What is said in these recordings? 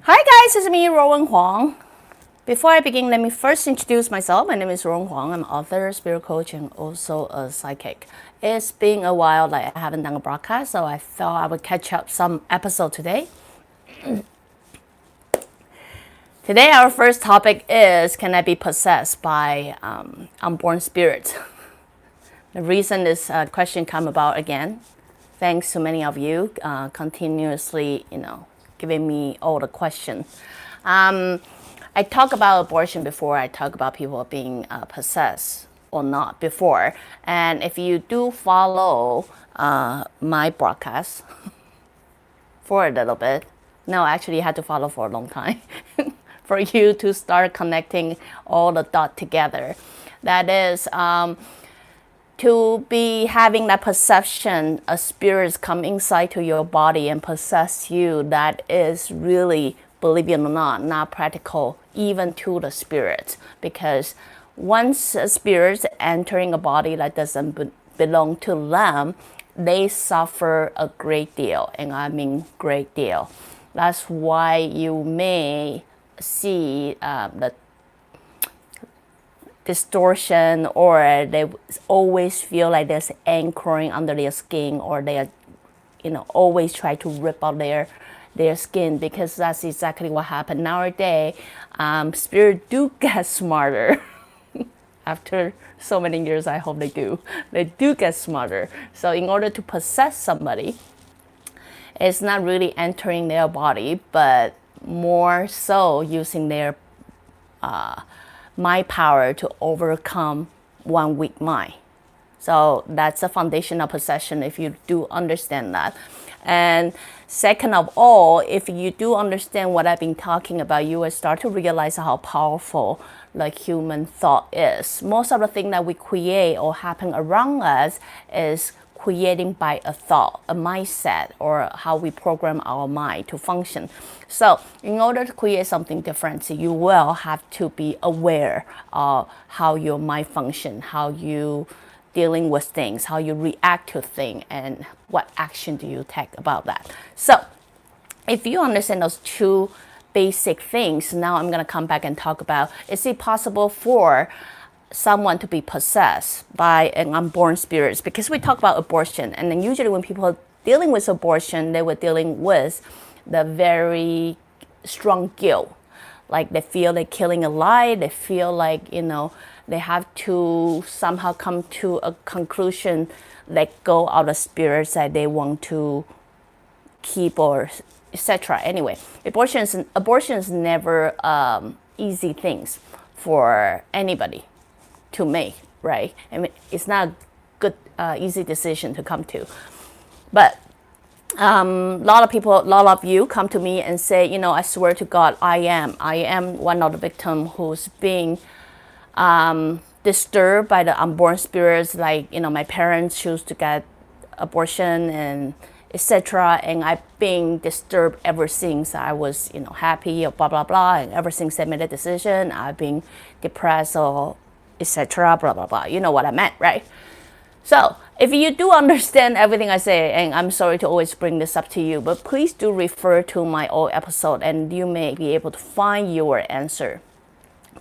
Hi guys, it's me, Ruowen Huang. Before I begin, let me first introduce myself. My name is Ruowen Huang. I'm an author, spirit coach, and also a psychic. It's been a while that I haven't done a broadcast, so I thought I would catch up some episode today. Today, our first topic is, can I be possessed by unborn spirit? The reason this question come about again, thanks to many of you continuously, giving me all the questions. I talked about abortion before. I talked about people being possessed or not before. And if you do follow my broadcast for a little bit, no, actually you had to follow for a long time for you to start connecting all the dots together. That is, to be having that perception of spirits come inside to your body and possess you, that is really, believe it or not practical even to the spirit. Because once a spirit entering a body that doesn't belong to them, they suffer a great deal, and I mean great deal. That's why you may see the distortion, or they always feel like there's anchoring under their skin, or they are, always try to rip out their skin, because that's exactly what happened nowadays. Spirit do get smarter. After so many years, I hope they do. They do get smarter. So in order to possess somebody, it's not really entering their body, but more so using their mind power to overcome one weak mind. So that's a foundation of possession, if you do understand that. And second of all, if you do understand what I've been talking about, you will start to realize how powerful like human thought is. Most of the things that we create or happen around us is creating by a thought, a mindset, or how we program our mind to function. So in order to create something different, you will have to be aware of how your mind function, how you dealing with things, how you react to things, and what action do you take about that. So if you understand those two basic things, now I'm going to come back and talk about, is it possible for someone to be possessed by an unborn spirit? Because we talk about abortion, and then usually when people are dealing with abortion, they were dealing with the very strong guilt. Like they feel they're killing a lie, they feel like, they have to somehow come to a conclusion, let go of the spirits that they want to keep, or etc. Anyway, abortion is never easy things for anybody to make, right? I mean, it's not a good, easy decision to come to. But a lot of you come to me and say, I swear to God, I am one of the victims who's being disturbed by the unborn spirits. Like, my parents choose to get abortion and etc. And I've been disturbed ever since I was, happy or blah, blah, blah. And ever since I made a decision, I've been depressed or etc. blah, blah, blah. You know what I meant, right? So if you do understand everything I say, and I'm sorry to always bring this up to you, but please do refer to my old episode and you may be able to find your answer.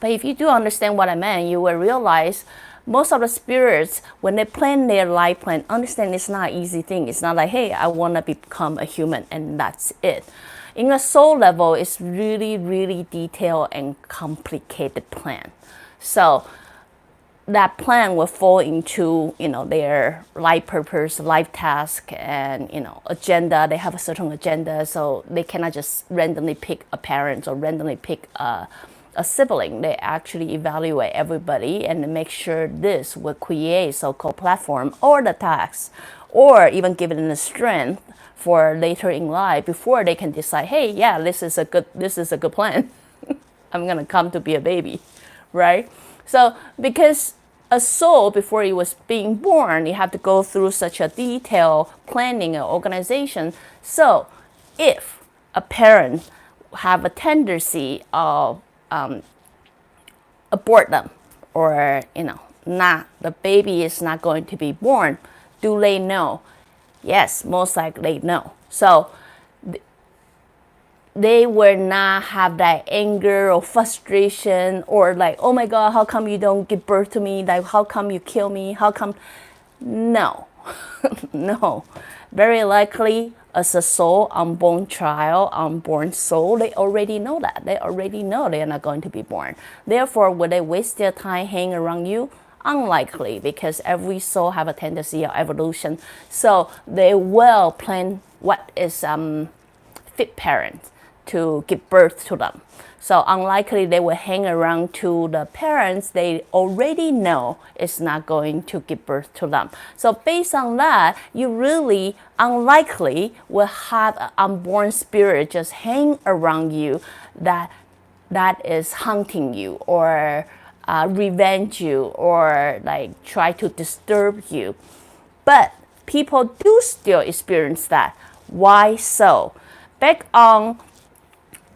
But if you do understand what I meant, you will realize most of the spirits, when they plan their life plan, understand it's not an easy thing. It's not like, hey, I want to become a human and that's it. In a soul level, it's really, really detailed and complicated plan. So that plan will fall into, their life purpose, life task, and, agenda. They have a certain agenda, so they cannot just randomly pick a parent or randomly pick a sibling. They actually evaluate everybody and make sure this will create so-called platform or the task, or even give them the strength for later in life before they can decide, hey, yeah, this is a good plan. I'm gonna come to be a baby, right? So because a soul, before it was being born, you have to go through such a detailed planning and organization. So if a parent have a tendency of abort them, or the baby is not going to be born, do they know? Yes, most likely no. So they will not have that anger or frustration or like, oh my God, how come you don't give birth to me? Like, how come you kill me? How come? No, no. Very likely, as a soul, unborn child, unborn soul, they already know that. They already know they are not going to be born. Therefore, would they waste their time hanging around you? Unlikely, because every soul have a tendency of evolution. So they will plan what is fit parent to give birth to them. So unlikely they will hang around to the parents they already know is not going to give birth to them. So based on that, you really unlikely will have an unborn spirit just hang around you that is hunting you or revenge you or like try to disturb you. But people do still experience that. Why so? Back on,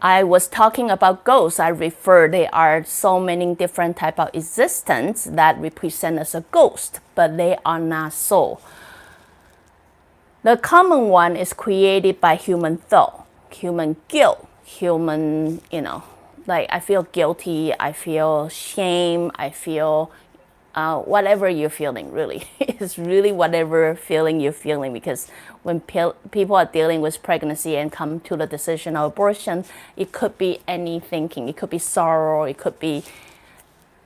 I was talking about ghosts. I refer there are so many different type of existence that represent as a ghost, but they are not soul. The common one is created by human thought, human guilt, human, like I feel guilty, I feel shame, I feel whatever you're feeling, really. It's really whatever feeling you're feeling, because when people are dealing with pregnancy and come to the decision of abortion, it could be any thinking. It could be sorrow, it could be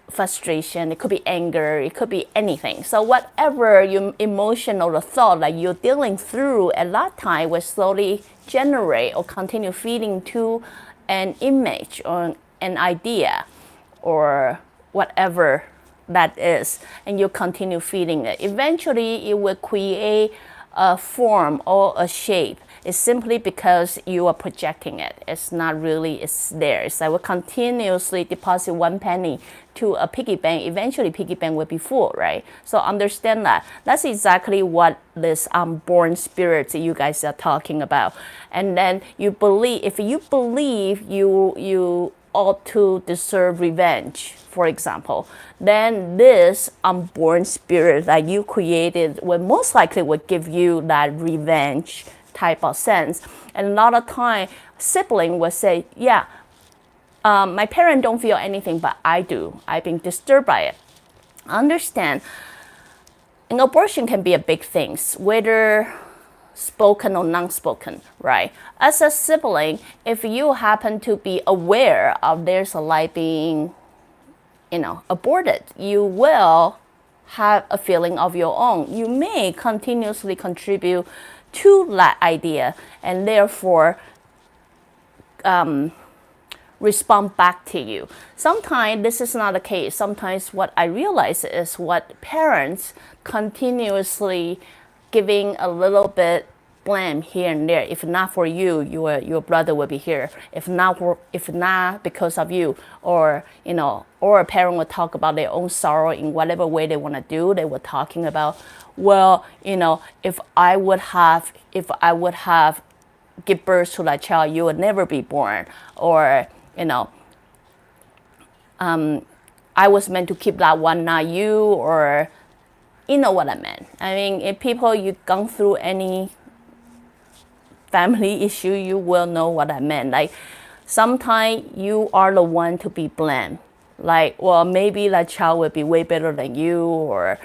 frustration, it could be anger, it could be anything. So whatever your emotional thought that you're dealing through at that time will slowly generate or continue feeding to an image or an idea or whatever that is, and you continue feeding it. Eventually, it will create a form or a shape. It's simply because you are projecting it. It's not really, it's there. It's like we continuously deposit 1 penny to a piggy bank. Eventually, piggy bank will be full, right? So understand that. That's exactly what this unborn spirits you guys are talking about. And then you believe, if you believe you ought to deserve revenge, for example, then this unborn spirit that you created will most likely would give you that revenge type of sense. And a lot of time, sibling will say, yeah, my parent don't feel anything, but I do. I've been disturbed by it. Understand, an abortion can be a big thing, whether spoken or non-spoken, right? As a sibling, if you happen to be aware of there's a life being, aborted, you will have a feeling of your own. You may continuously contribute to that idea and therefore respond back to you. Sometimes this is not the case. Sometimes what I realize is what parents continuously giving a little bit blame here and there. If not for you, your brother will be here. If not because of you, or or a parent will talk about their own sorrow in whatever way they want to do. They were talking about, well, if I would have give birth to that child, you would never be born, or I was meant to keep that one, not you, or you know what I meant. I mean, if people you've gone through any family issue, you will know what I meant. Like sometimes you are the one to be blamed. Like, well, maybe that child will be way better than you, or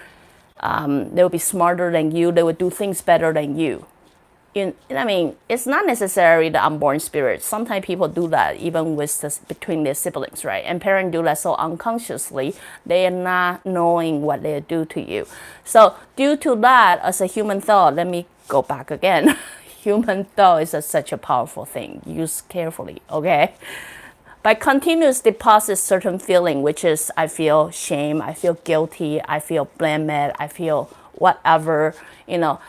they will be smarter than you. They will do things better than you. I mean, it's not necessarily the unborn spirit. Sometimes people do that even between their siblings, right? And parents do that so unconsciously, they are not knowing what they do to you. So due to that, as a human thought, let me go back again. Human thought is such a powerful thing. Use carefully, okay? By continuous deposit certain feeling, which is I feel shame, I feel guilty, I feel blamed, I feel whatever,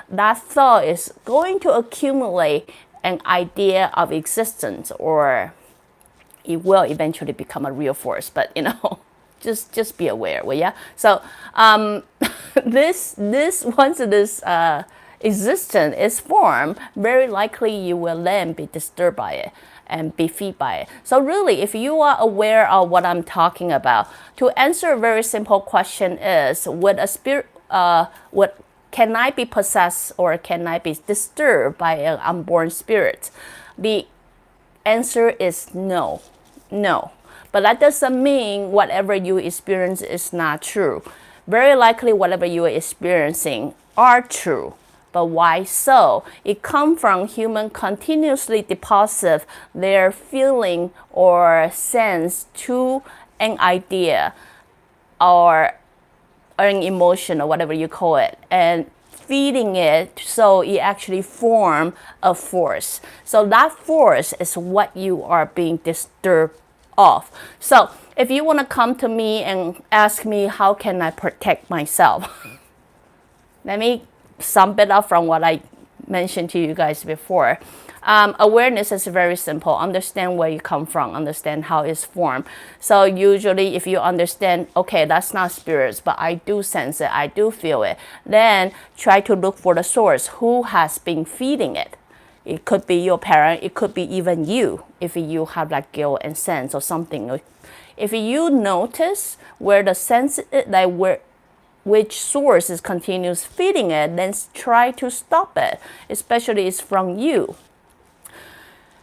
that thought is going to accumulate an idea of existence, or it will eventually become a real force. But just be aware, will ya? So this once this existence is formed, very likely you will then be disturbed by it and be fed by it. So really, if you are aware of what I'm talking about, to answer a very simple question is, can I be possessed or can I be disturbed by an unborn spirit? The answer is no. No. But that doesn't mean whatever you experience is not true. Very likely whatever you are experiencing are true. But why so? It comes from human continuously deposit their feeling or sense to an idea or an emotion or whatever you call it, and feeding it so it actually form a force. So that force is what you are being disturbed of. So if you want to come to me and ask me how can I protect myself, let me sum it up from what I mentioned to you guys before. Awareness is very simple. Understand where you come from, understand how it's formed. So usually if you understand, okay, that's not spirits, but I do sense it, I do feel it, then try to look for the source. Who has been feeding it? It could be your parent, it could be even you, if you have that guilt and sense or something. If you notice where the sense, which source is continuous feeding it, then try to stop it, especially it's from you.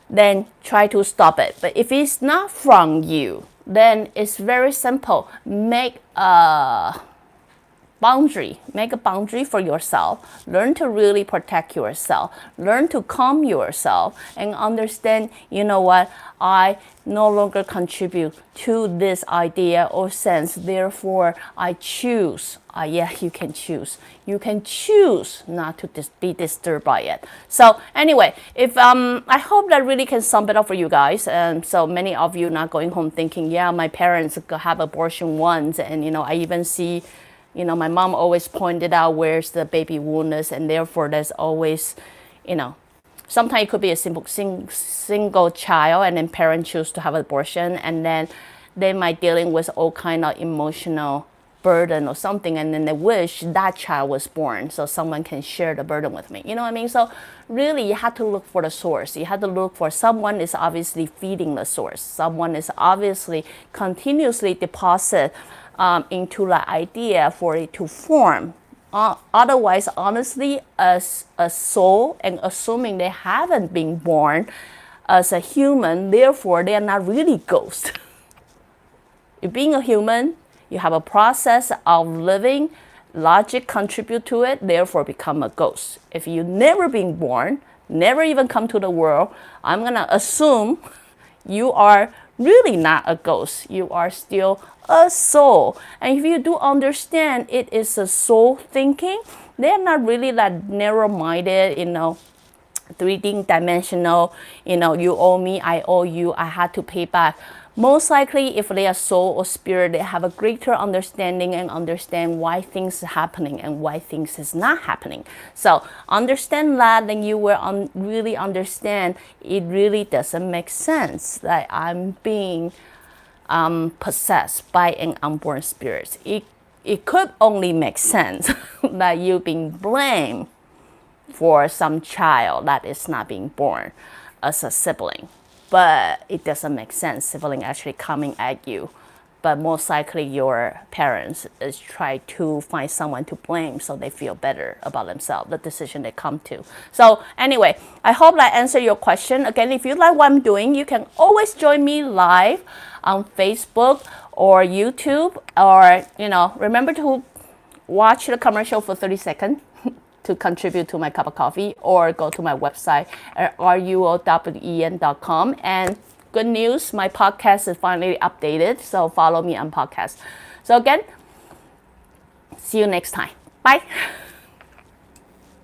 Then try to stop it. But if it's not from you, then it's very simple. Make a boundary. Make a boundary for yourself. Learn to really protect yourself. Learn to calm yourself and understand, you know what, I no longer contribute to this idea or sense. Therefore, I choose. Yeah, you can choose. You can choose not to be disturbed by it. So anyway, if I hope that really can sum it up for you guys. And so many of you not going home thinking, yeah, my parents have abortion once, and I even see. My mom always pointed out where's the baby wound is, and therefore there's always, sometimes it could be a single child, and then parents choose to have abortion, and then they might dealing with all kind of emotional burden or something, and then they wish that child was born so someone can share the burden with me. You know what I mean? So really, you have to look for the source. You have to look for someone is obviously feeding the source. Someone is obviously continuously deposit into the idea for it to form. Otherwise, honestly, as a soul, and assuming they haven't been born as a human, therefore they are not really ghosts. If being a human, you have a process of living, logic contribute to it, therefore become a ghost. If you never been born, never even come to the world, I'm gonna assume you are really not a ghost. You are still a soul. And if you do understand it is a soul thinking, they're not really that narrow-minded, 3D dimensional, you owe me, I owe you, I had to pay back. Most likely, if they are soul or spirit, they have a greater understanding and understand why things are happening and why things is not happening. So understand that, then you will really understand it really doesn't make sense that I'm being possessed by an unborn spirit. It could only make sense that you're being blamed for some child that is not being born as a sibling. But it doesn't make sense, sibling actually coming at you. But most likely your parents is try to find someone to blame so they feel better about themselves, the decision they come to. So anyway, I hope that answered your question. Again, if you like what I'm doing, you can always join me live on Facebook or YouTube, or remember to watch the commercial for 30 seconds. To contribute to my cup of coffee, or go to my website at ruowen.com. And good news, my podcast is finally updated, so follow me on podcast. So again, see you next time. Bye.